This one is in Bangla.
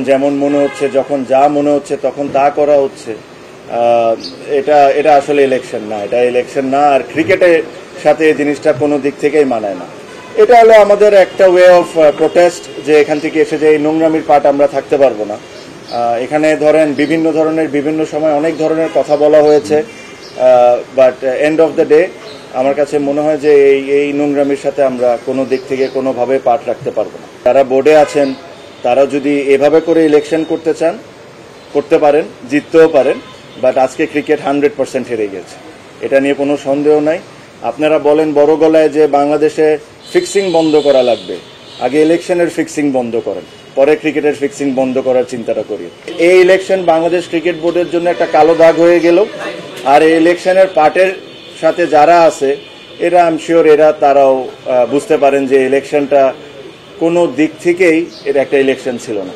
যেমন মনে হচ্ছে, যখন যা মনে হচ্ছে তখন তা করা হচ্ছে, এটা এটা আসলে ইলেকশন না, এটা ইলেকশন না। আর ক্রিকেটের সাথে এই জিনিসটা কোনো দিক থেকেই মানায় না। এটা হলো আমাদের একটা ওয়ে অফ প্রোটেস্ট, যে এখান থেকে এসে যে এই নোংরামির পার্ট আমরা থাকতে পারবো না। এখানে ধরেন বিভিন্ন ধরনের বিভিন্ন সময় অনেক ধরনের কথা বলা হয়েছে, but end of the day আমার কাছে মনে হয় যে এই নোংরামির সাথে আমরা কোনো দিক থেকে কোনোভাবে পার্ট রাখতে পারবো না। যারা বোর্ডে আছেন তারা যদি এভাবে করে ইলেকশন করতে চান করতে পারেন, জিততেও পারেন, বাট আজকে ক্রিকেট 100% হেরে গেছে, এটা নিয়ে কোনো সন্দেহ নাই। আপনারা বলেন বড় গলায় যে বাংলাদেশে ফিক্সিং বন্ধ করা লাগবে, আগে ইলেকশনের ফিক্সিং বন্ধ করেন, পরে ক্রিকেটের ফিক্সিং বন্ধ করার চিন্তাটা করি। এই ইলেকশন বাংলাদেশ ক্রিকেট বোর্ডের জন্য একটা কালো দাগ হয়ে গেল। আর এই ইলেকশনের পার্টের সাথে যারা আছে এরা আই এম শিওর তারাও বুঝতে পারেন যে ইলেকশনটা কোনো দিক থেকেই এটা একটা ইলেকশন ছিল না।